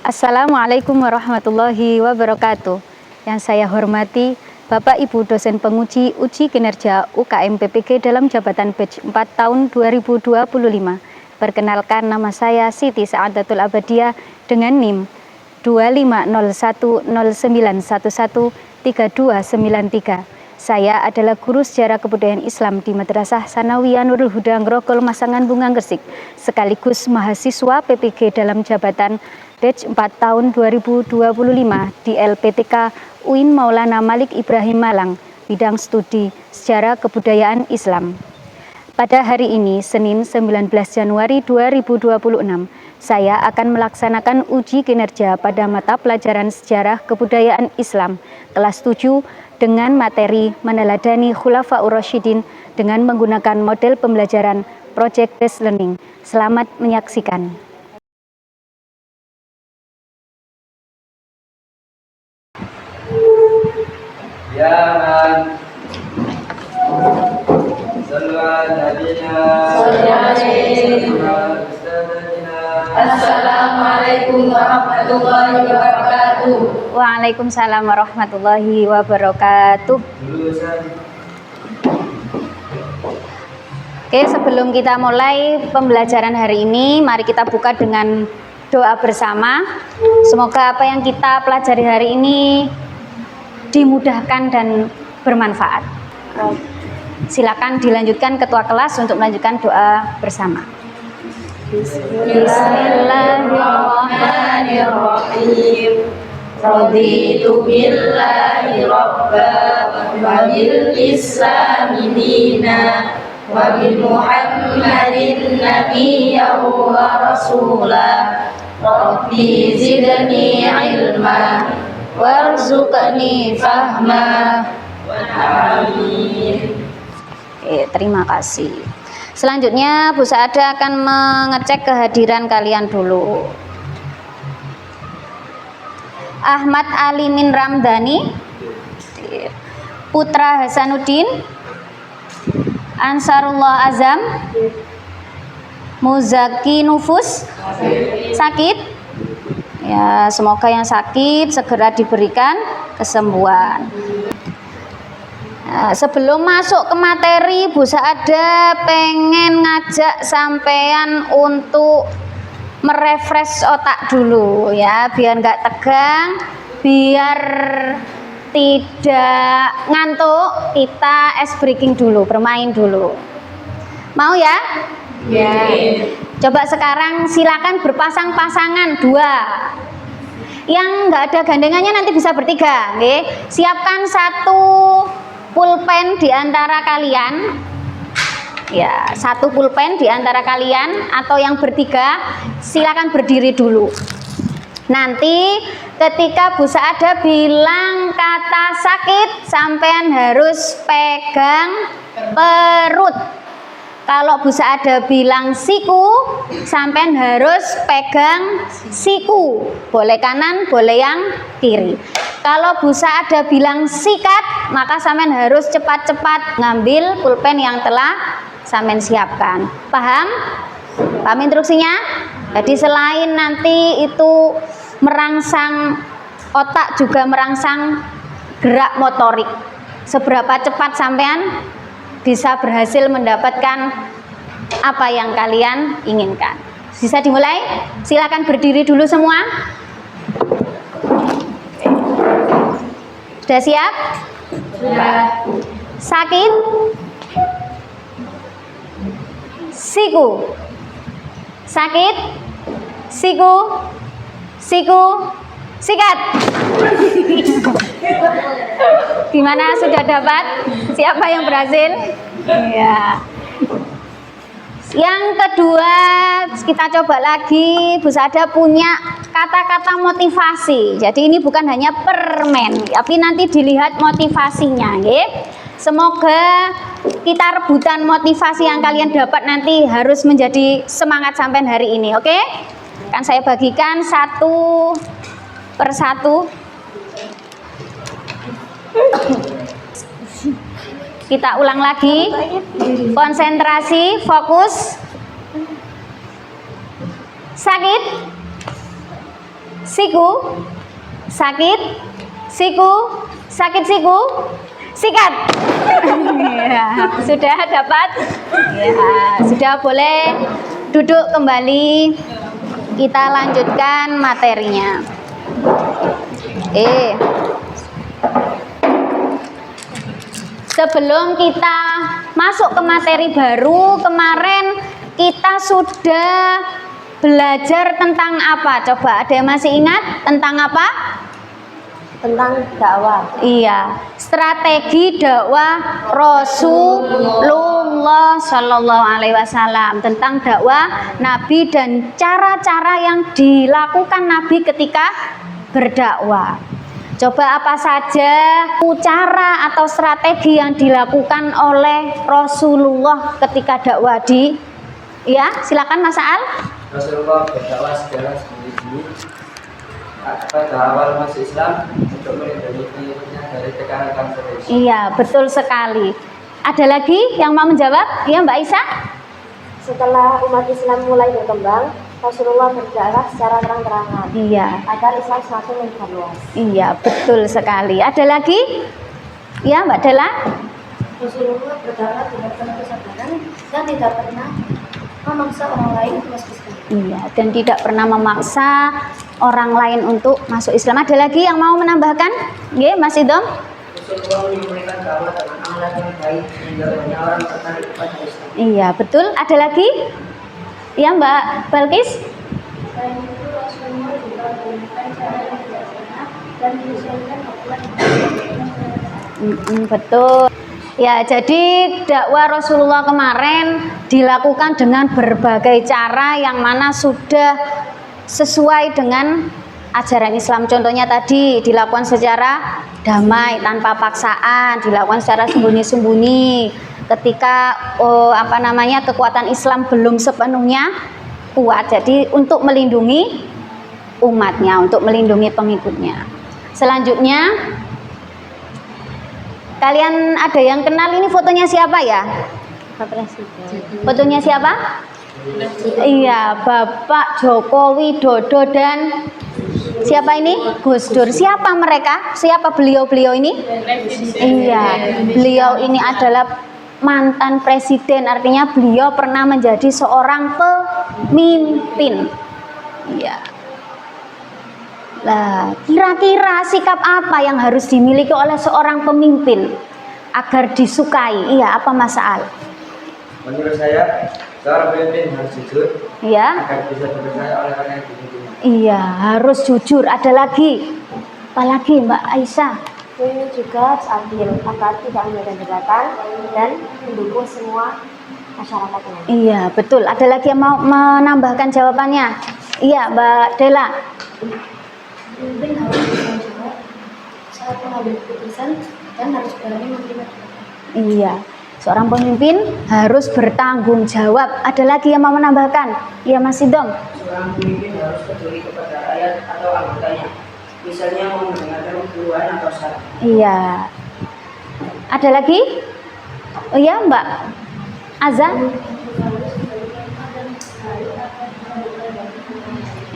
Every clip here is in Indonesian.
Assalamualaikum warahmatullahi wabarakatuh. Yang saya hormati Bapak Ibu dosen penguji uji kinerja UKM PPG dalam jabatan batch 4 tahun 2025. Perkenalkan, nama saya Siti Saadatul Abadiah dengan NIM 250109113293. Saya adalah guru sejarah kebudayaan Islam di Madrasah Sanawiyah Nurul Huda Grogol Masangan Bunga Gresik, sekaligus mahasiswa PPG dalam jabatan batch 4 tahun 2025 di LPTK UIN Maulana Malik Ibrahim Malang, bidang studi sejarah kebudayaan Islam. Pada hari ini, Senin 19 Januari 2026, saya akan melaksanakan uji kinerja pada mata pelajaran sejarah kebudayaan Islam kelas 7 dengan materi meneladani Khulafaur Rasyidin dengan menggunakan model pembelajaran Project Based Learning. Selamat menyaksikan. Ya Assalamualaikum warahmatullahi wabarakatuh. Waalaikumsalam warahmatullahi wabarakatuh. Oke, sebelum kita mulai pembelajaran hari ini, mari kita buka dengan doa bersama. Semoga apa yang kita pelajari hari ini dimudahkan dan bermanfaat. Silakan dilanjutkan ketua kelas untuk melanjutkan doa bersama. Bismillahirrahmanirrahim. Raditu billahi rabba wa bil islami dina wa bi Muhammadin nabiyyan wa rasula. Rabbi zidni ilma warzuqni fahma. Amin. Terima kasih. Selanjutnya Bu Saada akan mengecek kehadiran kalian dulu. Ahmad Alimin Ramdhani, Putra Hasanuddin, Ansarullah Azam, Muzaki Nufus. Sakit? Ya, semoga yang sakit segera diberikan kesembuhan. Nah, sebelum masuk ke materi, Bu Saada pengen ngajak sampean untuk merefresh otak dulu ya, biar nggak tegang, biar tidak ngantuk. Kita ice breaking dulu, bermain dulu. Mau ya? Ya. Coba sekarang silakan berpasang-pasangan dua. Yang nggak ada gandengannya nanti bisa bertiga. Oke? Siapkan satu pulpen di antara kalian, ya, satu pulpen di antara kalian atau yang bertiga, silakan berdiri dulu. Nanti ketika Bu Saada bilang kata sakit, sampean harus pegang perut. Kalau Bu Saada bilang siku, sampean harus pegang siku. Boleh kanan, boleh yang kiri. Kalau Bu Saada bilang sikat, maka sampean harus cepat-cepat ngambil pulpen yang telah sampean siapkan. Paham? Paham instruksinya? Jadi selain nanti itu merangsang otak, juga merangsang gerak motorik. Seberapa cepat sampean bisa berhasil mendapatkan apa yang kalian inginkan. Bisa dimulai? Silakan berdiri dulu semua. Sudah siap? Sudah. Sakit? Siku. Sakit? Siku. Siku. Sikat. Gimana, sudah dapat? Siapa yang berhasil? Ya. Yang kedua, kita coba lagi. Bu Saada punya kata-kata motivasi. Jadi ini bukan hanya permen, tapi nanti dilihat motivasinya, ya. Semoga kita rebutan motivasi yang kalian dapat nanti harus menjadi semangat sampai hari ini, oke? Kan saya bagikan satu per satu. Kita ulang lagi. Konsentrasi, fokus. Sakit? siku, sakit, siku, sakit siku, sikat. Ya, sudah dapat? Ya, sudah, boleh duduk kembali. Kita lanjutkan materinya. Sebelum kita masuk ke materi baru, kemarin kita sudah belajar tentang apa? Coba, ada yang masih ingat tentang apa? Tentang dakwah. Iya, strategi dakwah Rasulullah Shallallahu Alaihi Wasallam, tentang dakwah Nabi dan cara-cara yang dilakukan Nabi ketika berdakwah. Coba apa saja cara atau strategi yang dilakukan oleh Rasulullah ketika dakwah ya, silakan Mas Al. Rasulullah berdakwah secara sendiri-sendiri pada awal masuk Islam untuk melindungi pengikutnya dari tekanan terus. Iya, betul sekali. Ada lagi yang mau menjawab? Iya, Mbak Isa? Setelah umat Islam mulai berkembang, Rasulullah berdakwah secara terang-terangan Iya. agar Islam semakin menyebar luas. Iya, betul sekali. Ada lagi? Ya, Mbak Dela? Rasulullah berdakwah dengan penuh kesabaran dan tidak pernah memaksa orang lain untuk masuk Islam. Iya, dan tidak pernah memaksa orang lain untuk masuk Islam. Ada lagi yang mau menambahkan? Nggih, Mas Idom? Rasulullah menyampaikan dakwah dengan akhlak yang baik sehingga banyak orang tertarik kepada Islam. Iya, betul. Ada lagi? Ya, Mbak Balkis? Selain itu, Rasulullah juga menggunakan cara yang bijaksana dan menyesuaikan aturan. Betul. Ya, jadi dakwah Rasulullah kemarin dilakukan dengan berbagai cara yang mana sudah sesuai dengan ajaran Islam. Contohnya tadi dilakukan secara damai, tanpa paksaan, dilakukan secara sembunyi-sembunyi. Ketika kekuatan Islam belum sepenuhnya kuat. Jadi untuk melindungi umatnya, untuk melindungi pengikutnya. Selanjutnya, kalian ada yang kenal ini fotonya siapa ya? Pak Presiden. Fotonya siapa? Iya, Bapak Joko Widodo dan siapa ini? Gus Dur. Siapa mereka? Siapa beliau-beliau ini? Iya, beliau ini adalah mantan presiden, artinya beliau pernah menjadi seorang pemimpin. Iya. Nah, kira-kira sikap apa yang harus dimiliki oleh seorang pemimpin agar disukai? Iya, apa Mas Al? Menurut saya, seorang pemimpin harus jujur Iya. agar bisa dipercaya oleh orang yang dipimpinnya. Iya, harus jujur. Ada lagi? Apalagi Mbak Aisyah? Ini juga harus adil agar tidak memberikan jabatan dan mendukung semua masyarakatnya. Iya, betul. Ada lagi yang mau menambahkan jawabannya? Iya, Mbak Dela. Pemimpin harus bertanggung jawab saat mengambil keputusan dan harus berani menerima jabatan. Iya, seorang pemimpin harus bertanggung jawab. Ada lagi yang mau menambahkan? Iya, Mas Idom. Seorang pemimpin harus peduli kepada rakyat atau anggotanya. Misalnya mau mendengarkan keluhan atau saran. Iya. Ada lagi? Oh iya, Mbak Azza.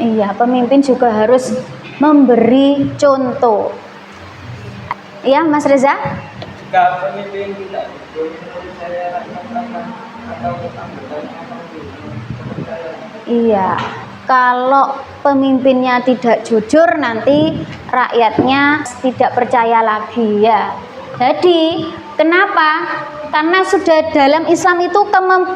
Iya, pemimpin juga harus memberi contoh. Iya, Mas Reza. Jika pemimpin tidak jujur, menurut saya rakyat atau anggotanya akan dipercaya. Iya, kalau pemimpinnya tidak jujur nanti rakyatnya tidak percaya lagi ya. Jadi kenapa? Karena sudah dalam Islam itu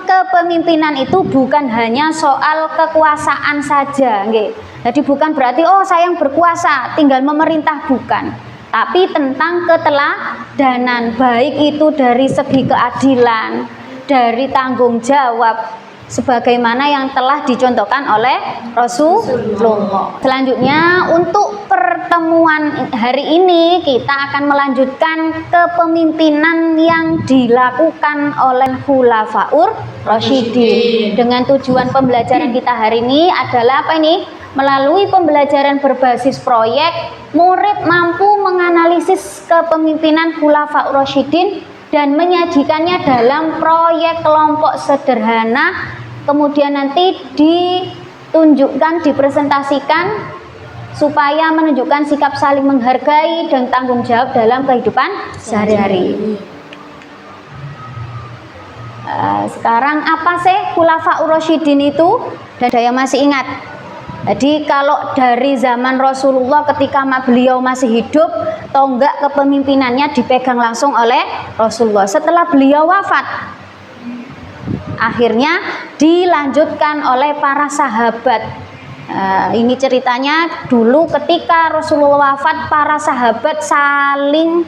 kepemimpinan itu bukan hanya soal kekuasaan saja, nggih. Jadi bukan berarti saya yang berkuasa tinggal memerintah, bukan. Tapi tentang keteladanan, baik itu dari segi keadilan, dari tanggung jawab, sebagaimana yang telah dicontohkan oleh Rasulullah. Selanjutnya, untuk pertemuan hari ini kita akan melanjutkan kepemimpinan yang dilakukan oleh Khulafaur Rasyidin. Dengan tujuan pembelajaran kita hari ini adalah apa ini? Melalui pembelajaran berbasis proyek, murid mampu menganalisis kepemimpinan Khulafaur Rasyidin dan menyajikannya dalam proyek kelompok sederhana, kemudian nanti ditunjukkan, dipresentasikan supaya menunjukkan sikap saling menghargai dan tanggung jawab dalam kehidupan sehari-hari. Sekarang apa sih Khulafaur Rasyidin itu? Dan saya masih ingat. Jadi kalau dari zaman Rasulullah ketika beliau masih hidup, tonggak kepemimpinannya dipegang langsung oleh Rasulullah. Setelah beliau wafat, akhirnya dilanjutkan oleh para sahabat. Ini ceritanya dulu ketika Rasulullah wafat, para sahabat saling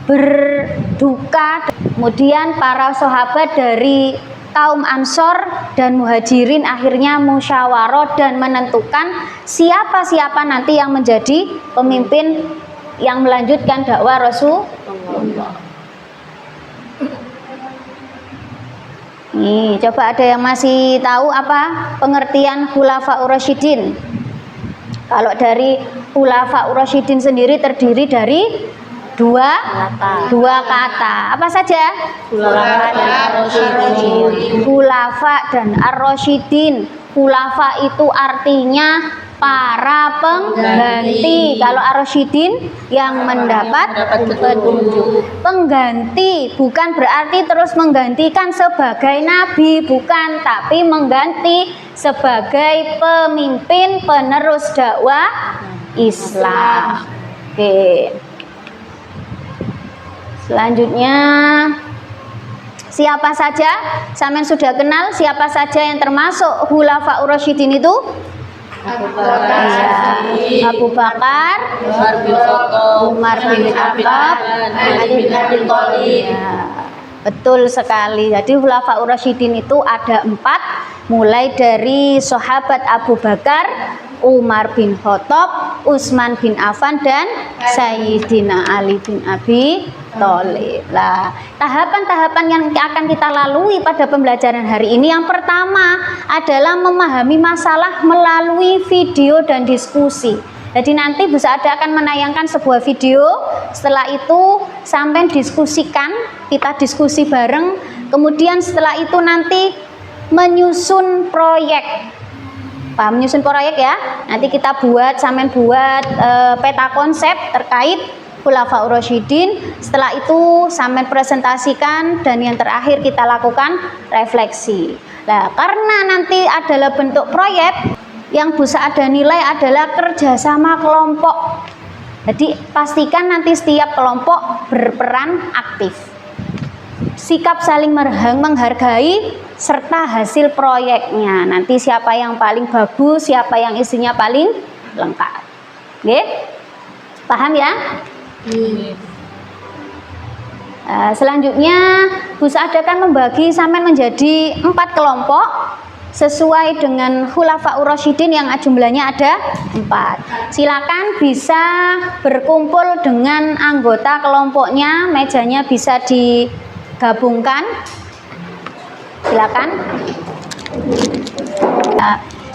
berduka. Kemudian para sahabat dari kaum Ansor dan Muhajirin akhirnya musyawarah dan menentukan siapa nanti yang menjadi pemimpin yang melanjutkan dakwah Rasulullah. Nih, coba ada yang masih tahu apa pengertian Khulafaur Rasyidin? Kalau dari Khulafaur Rasyidin sendiri terdiri dari dua kata. Apa saja? Khulafa dan Ar-Rasyidin. Khulafa itu artinya para pengganti. Kalau Ar-Rasyidin yang mendapat petunjuk. Pengganti bukan berarti terus menggantikan sebagai nabi, bukan, tapi mengganti sebagai pemimpin penerus dakwah Islam. Oke. Selanjutnya, siapa saja? Sampean sudah kenal siapa saja yang termasuk Khulafaur Rasyidin itu? Abu Bakar, Umar bin Khattab, Ali bin Abi Thalib. Betul sekali. Jadi Khulafaur Rasyidin itu ada 4, mulai dari sahabat Abu Bakar, Umar bin Khattab, Utsman bin Affan, dan Sayyidina Ali bin Abi Thalib. Lah, tahapan-tahapan yang akan kita lalui pada pembelajaran hari ini, yang pertama adalah memahami masalah melalui video dan diskusi. Jadi nanti Bu Saada akan menayangkan sebuah video, setelah itu sampai diskusikan, kita diskusi bareng, kemudian setelah itu nanti menyusun proyek. Paham menyusun proyek ya? Nanti kita sampean buat peta konsep terkait Khulafaur Rasyidin. Setelah itu sampean presentasikan, dan yang terakhir kita lakukan refleksi. Nah, karena nanti adalah bentuk proyek, yang Bu Saada nilai adalah kerjasama kelompok. Jadi pastikan nanti setiap kelompok berperan aktif. Sikap saling menghargai serta hasil proyeknya. Nanti siapa yang paling bagus, siapa yang isinya paling lengkap. Oke? Paham ya? Selanjutnya Bu Saada akan membagi sampean menjadi 4 kelompok sesuai dengan Khulafaur Rasyidin yang jumlahnya ada 4. Silakan bisa berkumpul dengan anggota kelompoknya, mejanya bisa digabungkan. Silakan.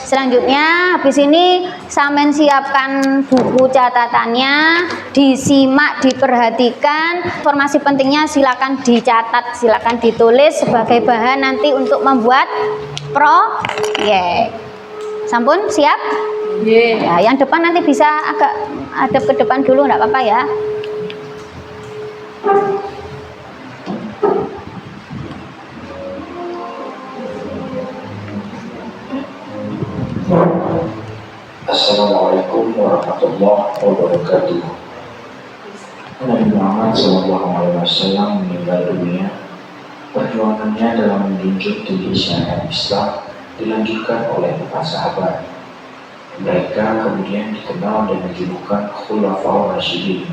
Selanjutnya habis ini sampean siapkan buku catatannya, disimak, diperhatikan. Informasi pentingnya silakan dicatat, silakan ditulis sebagai bahan nanti untuk membuat proyek. Sampun siap? Ya, yang depan nanti bisa agak hadap ke depan dulu, enggak apa-apa ya. Assalamualaikum warahmatullahi wabarakatuh. Nabi Muhammad SAW meninggal dunia. Perjuangannya dalam menjunjung tinggi syariat Islam dilanjutkan oleh 4 sahabat. Mereka kemudian dikenal dengan julukan Khulafaur Rasyidin.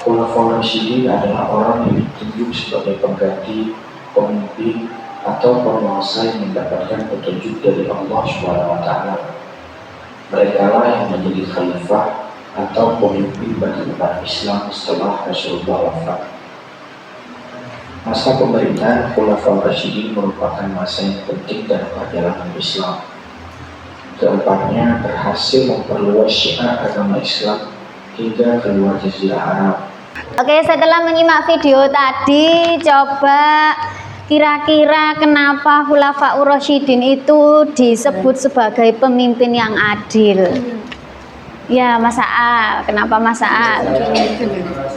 Khulafaur Rasyidin adalah orang yang ditunjuk sebagai pengganti, pemimpin, atau penguasa yang mendapatkan petunjuk dari Allah SWT. Mereka lah yang menjadi khalifah atau pemimpin bagi umat Islam setelah Rasulullah wafat. Masa pemerintahan Khulafaur Rasyidin merupakan masa yang penting dalam perjalanan Islam. Keempatnya berhasil memperluas syiar agama Islam hingga keluar Jazirah Arab. Oke, setelah menyimak video tadi, coba kira-kira kenapa Khulafaur Rasyidin itu disebut sebagai pemimpin yang adil? Ya, Mas Aal. Kenapa Mas Aal?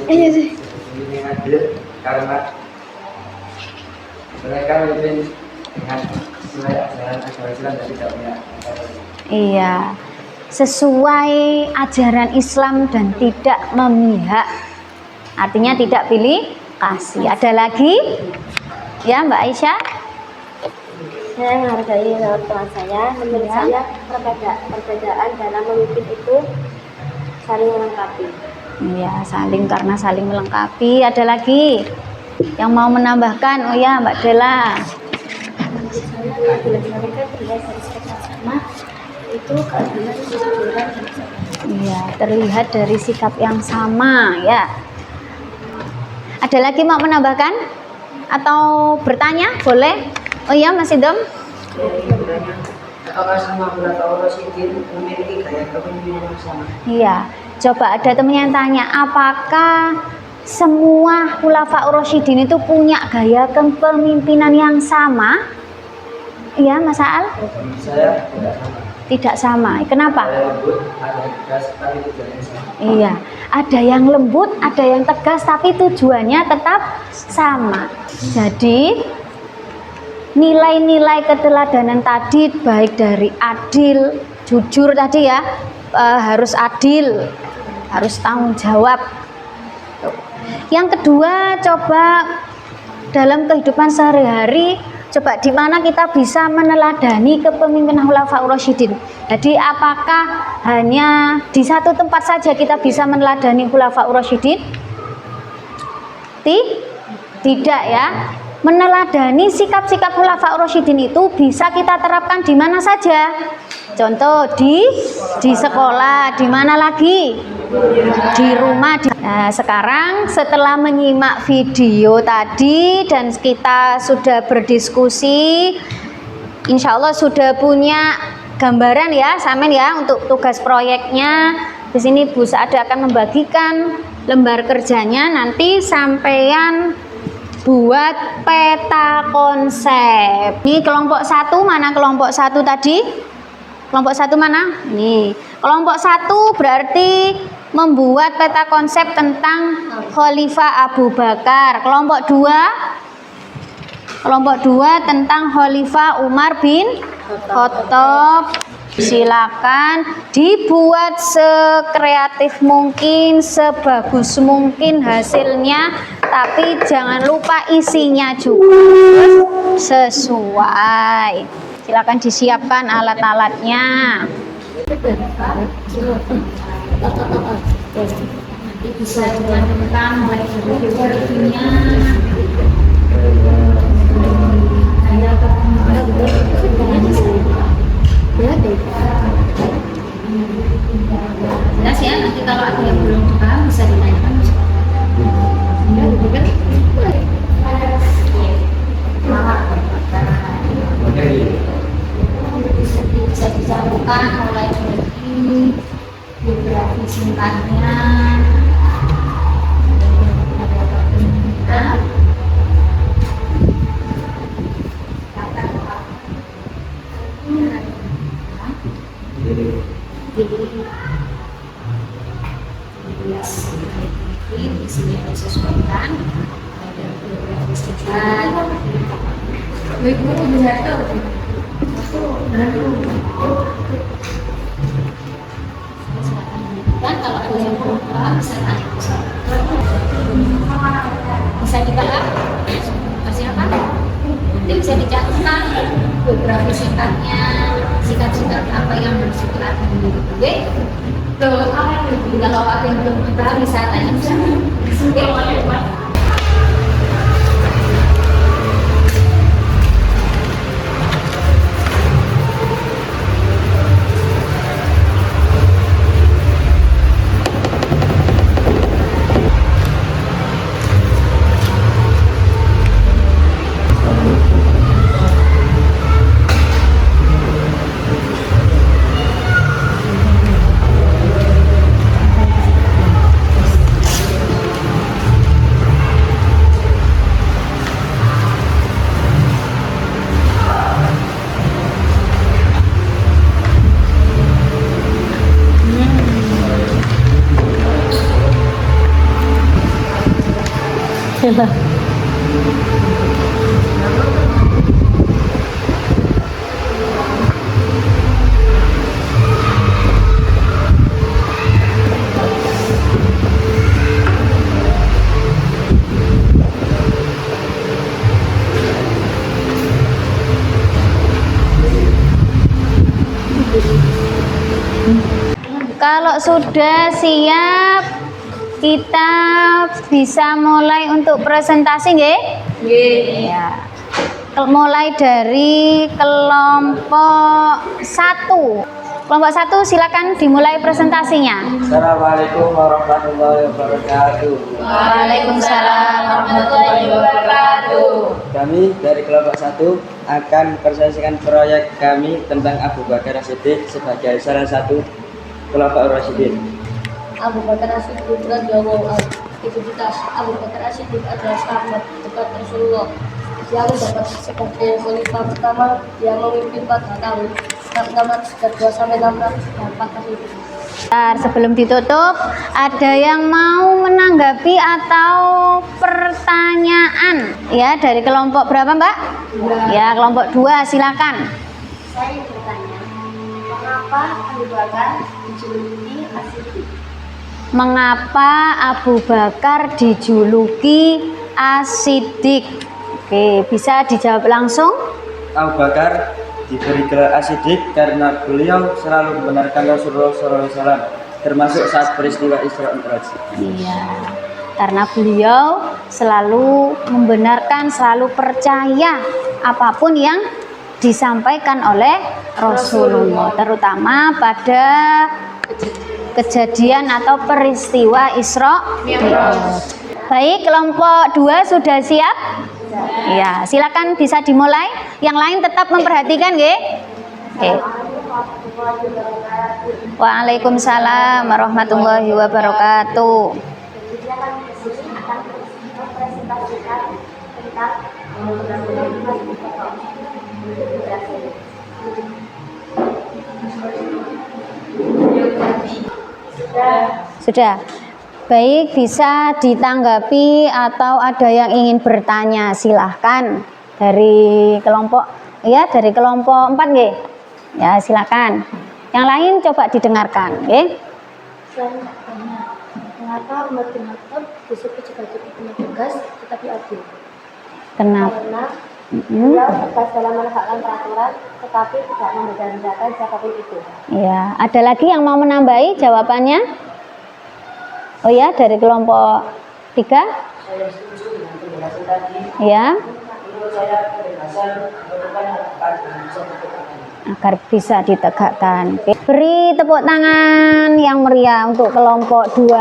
Ini hadir karena mereka memimpin dengan sesuai ajaran agama Islam dan tidak punya Iya, sesuai ajaran Islam dan tidak memihak. Artinya tidak pilih kasih. Ada lagi? Ya, Mbak Aisyah? Saya menghargai orang tua saya. Menurut Ya. saya perbedaan dalam memimpin itu saling melengkapi. Iya, karena saling melengkapi. Ada lagi yang mau menambahkan? Oh ya, Mbak Dela. Menurut saya laki-laki mereka terlihat dari sikap yang sama, itu keadilan kejujuran dan kesabaran. Iya, terlihat dari sikap yang sama ya. Ada lagi mau menambahkan atau bertanya? Boleh. Oh iya, Mas Idom. apakah semua khulafaur rasyidin memiliki gaya kepemimpinan yang sama? Iya, coba ada teman yang tanya, apakah semua khulafaur rasyidin itu punya gaya kepemimpinan yang sama? Iya, Mas Aal? Saya tidak sama. Tidak sama. Kenapa? Ada lembut, ada tegas, tapi tujuannya sama. Iya, ada yang lembut, ada yang tegas, tapi tujuannya tetap sama. Jadi nilai-nilai keteladanan tadi, baik dari adil, jujur tadi ya, harus adil, harus tanggung jawab. Tuh. Yang kedua, coba dalam kehidupan sehari-hari, coba di mana kita bisa meneladani kepemimpinan khulafaur rasyidin. Jadi apakah hanya di satu tempat saja kita bisa meneladani khulafaur rasyidin? Tidak ya. Meneladani sikap-sikap khulafaur rasyidin itu bisa kita terapkan di mana saja. Contoh di sekolah, di mana lagi? Di rumah. Nah, sekarang setelah menyimak video tadi dan kita sudah berdiskusi, insya Allah sudah punya gambaran ya, Samin ya, untuk tugas proyeknya. Di sini Bu Saada akan membagikan lembar kerjanya, nanti sampean buat peta konsep. Ini kelompok 1, mana kelompok 1 tadi? Kelompok 1 mana? Nih, kelompok 1 berarti membuat peta konsep tentang Khalifah Abu Bakar. Kelompok 2 tentang Khalifah Umar bin Khattab. Silakan dibuat sekreatif mungkin, sebagus mungkin hasilnya, tapi jangan lupa isinya juga sesuai. Silakan disiapkan alat-alatnya. Bisa tentang bagi-baginya. Jelas ya, nanti kalau ada yang belum paham bisa ditanyakan. Bisa dicampurkan mulai dari biografi singkatnya, di sini disesuaikan ada biografi singkat. Dan kalau ada yang belum paham bisa tanya. Bisa dibahas? Masih apa? Nanti bisa dicatatkan biografi singkatnya, singkat-singkat apa yang bersifat oke? Kalau ada yang belum paham bisa tanya. Oke? Kalau sudah siap, kita bisa mulai untuk presentasi, nggih? Nggih. Ya. Mulai dari kelompok 1. Kelompok 1 silakan dimulai presentasinya. Assalamualaikum warahmatullahi wabarakatuh. Waalaikumsalam warahmatullahi wabarakatuh. Kami dari kelompok 1 akan mempresentasikan proyek kami tentang Abu Bakar As-Siddiq sebagai salah satu kelompok Rasyidin. Abu Bakar As-Siddiq radhiyallahu anhu. Identitas Abu Bakar As-Siddiq adalah sahabat dekat Rasulullah yang dapat sebagai khalifah pertama yang memimpin 4 tahun. Nama sekitar 2 sampai 6 tahun. Sebelum ditutup, ada yang mau menanggapi atau pertanyaan ya dari kelompok berapa, Mbak? Ya, kelompok 2 silakan. Saya bertanya, mengapa Abu Bakar dijuluki As-Siddiq? Mengapa Abu Bakar dijuluki As-Siddiq? Oke, bisa dijawab langsung? Abu Bakar diberi gelar As-Siddiq karena beliau selalu membenarkan Rasulullah SAW, termasuk saat peristiwa Isra Mi'raj. Iya, karena beliau selalu membenarkan, selalu percaya apapun yang disampaikan oleh Rasulullah, terutama pada kejadian atau peristiwa Isra Mi'raj. Baik, kelompok 2 sudah siap? Ya, silakan bisa dimulai. Yang lain tetap memperhatikan, nggih. Oke. Waalaikumsalam warahmatullahi wabarakatuh. Sudah. Baik, bisa ditanggapi atau ada yang ingin bertanya, silahkan dari kelompok dari kelompok 4 nggih. Ya, silakan. Yang lain coba didengarkan, nggih. Saya bertanya, mengapa Umar bin Khattab disebut sebagai petugas tetapi adil? Kenapa? Karena beliau tegas dalam menegakkan peraturan tetapi tidak membeda-bedakan siapapun itu. Ya, ada lagi yang mau menambahi jawabannya? Oh ya, dari kelompok 3? Saya setuju dengan penjelasan tadi. Ya. Menurut saya kebebasan merupakan hak yang bisa ditegakkan. Agar bisa ditegakkan. Oke. Beri tepuk tangan yang meriah untuk kelompok 2.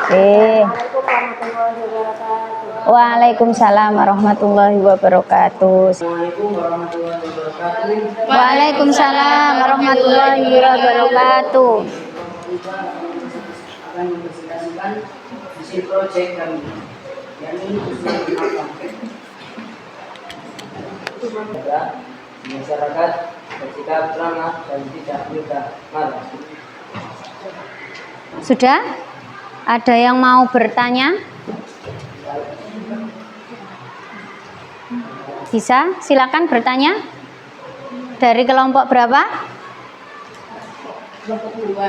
Oke. Waalaikumsalam warahmatullahi wabarakatuh. Assalamualaikum warahmatullahi wabarakatuh. Waalaikumsalam warahmatullahi wabarakatuh. Kita akan mempresentasikan visi proyek kami, yakni usul apa? Masyarakat bersikap ramah dan tidak mudah marah. Sudah? Ada yang mau bertanya? Bisa, silakan bertanya. Dari kelompok berapa?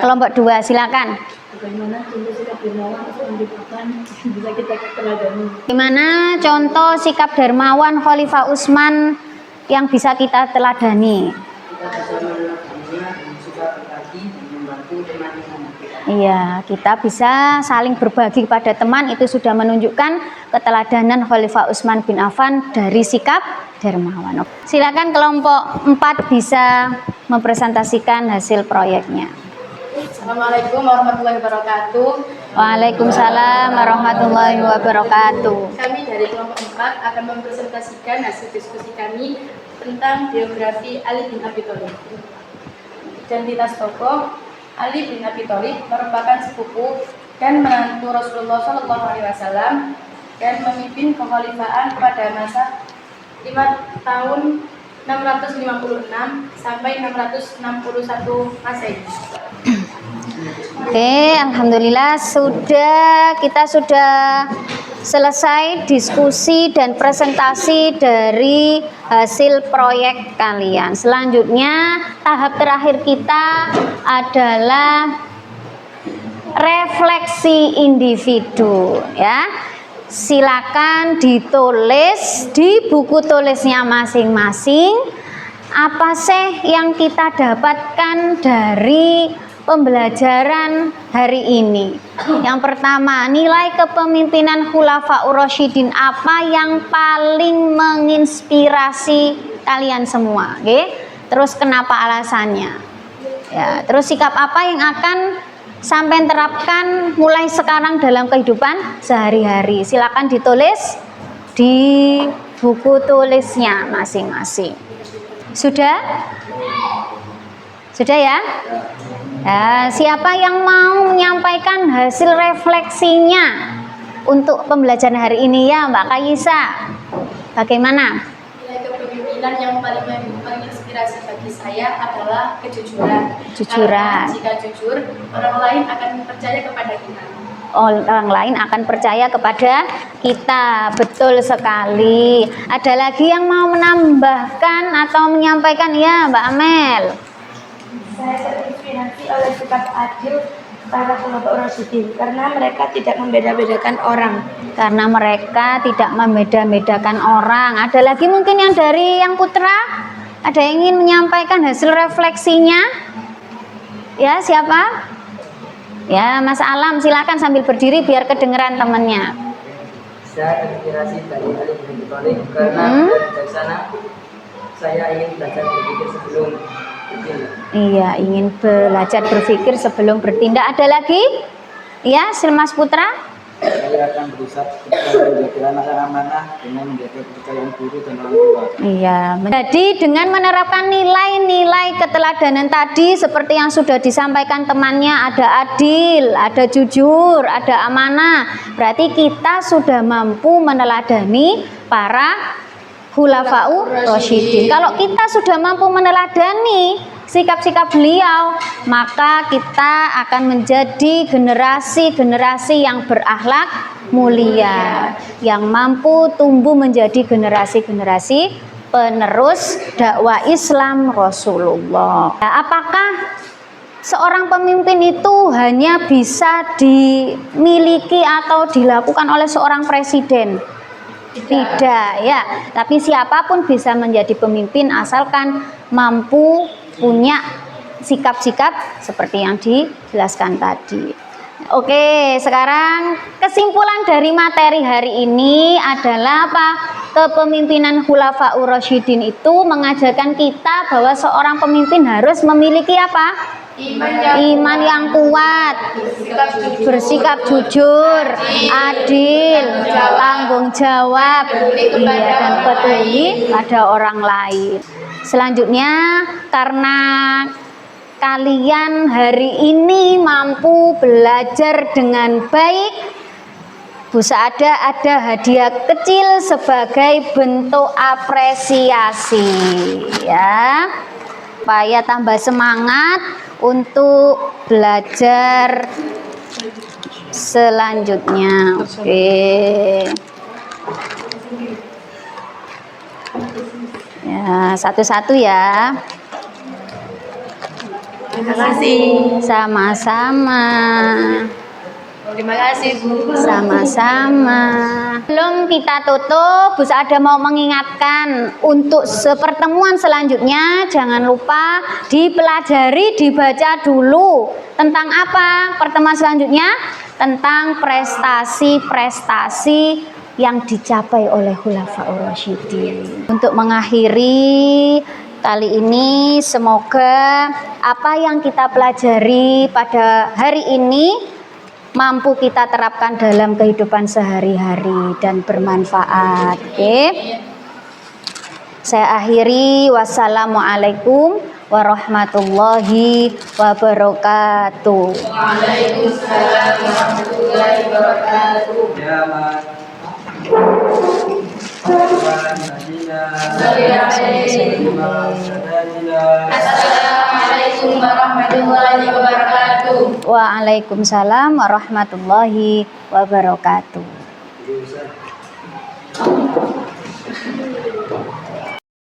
Kelompok 2, silakan. Bagaimana contoh sikap dermawan Utsman bin Affan bisa kita teladani? Gimana contoh sikap dermawan Khalifah Utsman yang bisa kita teladani? Kita bisa melakukannya dengan suka berbagi dan membantu teman yang membutuhkan. Iya, kita bisa saling berbagi kepada teman, itu sudah menunjukkan keteladanan Khalifah Utsman bin Affan dari sikap dermawan. Silakan kelompok 4 bisa mempresentasikan hasil proyeknya. Assalamualaikum warahmatullahi wabarakatuh. Waalaikumsalam warahmatullahi wabarakatuh. Kami dari kelompok 4 akan mempresentasikan hasil diskusi kami tentang biografi Ali bin Abi Thalib. Identitas tokoh Ali bin Abi Thalib merupakan sepupu dan menantu Rasulullah SAW dan memimpin kekhalifahan pada masa 5 tahun 656 sampai 661 Masehi. Oke, alhamdulillah kita sudah selesai diskusi dan presentasi dari hasil proyek kalian. Selanjutnya tahap terakhir kita adalah refleksi individu, ya. Silakan ditulis di buku tulisnya masing-masing apa sih yang kita dapatkan dari pembelajaran hari ini. Yang pertama, nilai kepemimpinan Khulafaur Rasyidin apa yang paling menginspirasi kalian semua, oke? Terus kenapa alasannya? Ya, terus sikap apa yang akan sampai terapkan mulai sekarang dalam kehidupan sehari-hari. Silakan ditulis di buku tulisnya masing-masing. Sudah? Sudah ya? Nah, siapa yang mau menyampaikan hasil refleksinya untuk pembelajaran hari ini ya, Mbak Kayisa? Bagaimana? Nilai kepemimpinan yang paling menginspirasi bagi saya adalah kejujuran. Kejujuran. Karena jika jujur, orang lain akan percaya kepada kita. Orang lain akan percaya kepada kita. Betul sekali. Ada lagi yang mau menambahkan atau menyampaikan? Ya, Mbak Amel. Saya terinspirasi oleh sikap adil para Khulafaur Rasyidin karena mereka tidak membeda-bedakan orang. Karena mereka tidak membeda-bedakan orang. Ada lagi mungkin yang dari yang putra? Ada yang ingin menyampaikan hasil refleksinya? Ya, siapa? Ya, Mas Alam, silakan sambil berdiri biar kedengeran temannya. Saya terinspirasi dari Ali bin Abi Thalib karena dari sana saya ingin belajar berpikir sebelum bertindak. Iya, ingin belajar berpikir sebelum bertindak. Ada lagi? Ya, Mas Putra? Saya akan berusaha menjadi anak yang amanah dengan menjaga kepercayaan guru dan orang tua. Iya, jadi dengan menerapkan nilai-nilai keteladanan tadi seperti yang sudah disampaikan temannya, ada adil, ada jujur, ada amanah. Berarti kita sudah mampu meneladani para Khulafaur Rasyidin. Kalau kita sudah mampu meneladani sikap-sikap beliau, maka kita akan menjadi generasi-generasi yang berakhlak mulia, yang mampu tumbuh menjadi generasi-generasi penerus dakwah Islam Rasulullah. Nah, apakah seorang pemimpin itu hanya bisa dimiliki atau dilakukan oleh seorang presiden? Tidak, ya. Tapi siapapun bisa menjadi pemimpin asalkan mampu punya sikap-sikap seperti yang dijelaskan tadi. Oke, sekarang kesimpulan dari materi hari ini adalah apa? Kepemimpinan Khulafaur Rasyidin itu mengajarkan kita bahwa seorang pemimpin harus memiliki apa? Iman yang kuat, bersikap jujur, adil, tanggung jawab, dan peduli pada orang lain. Selanjutnya, karena kalian hari ini mampu belajar dengan baik, Bu Saada ada hadiah kecil sebagai bentuk apresiasi, ya, supaya tambah semangat untuk belajar selanjutnya. Oke. Ya, satu-satu ya. Terima kasih. Sama-sama. Terima kasih, Bu. Sama-sama. Belum kita tutup, Bu Saada mau mengingatkan untuk pertemuan selanjutnya jangan lupa dipelajari, dibaca dulu tentang apa pertemuan selanjutnya, tentang prestasi-prestasi yang dicapai oleh Khulafaur Rasyidin. Untuk mengakhiri kali ini, semoga apa yang kita pelajari pada hari ini mampu kita terapkan dalam kehidupan sehari-hari dan bermanfaat. Oke. Saya akhiri, wassalamualaikum warahmatullahi wabarakatuh. Waalaikumsalam warahmatullahi wabarakatuh. Ya, Mas. Assalamualaikum warahmatullahi wabarakatuh. Waalaikumsalam warahmatullahi wabarakatuh. Aku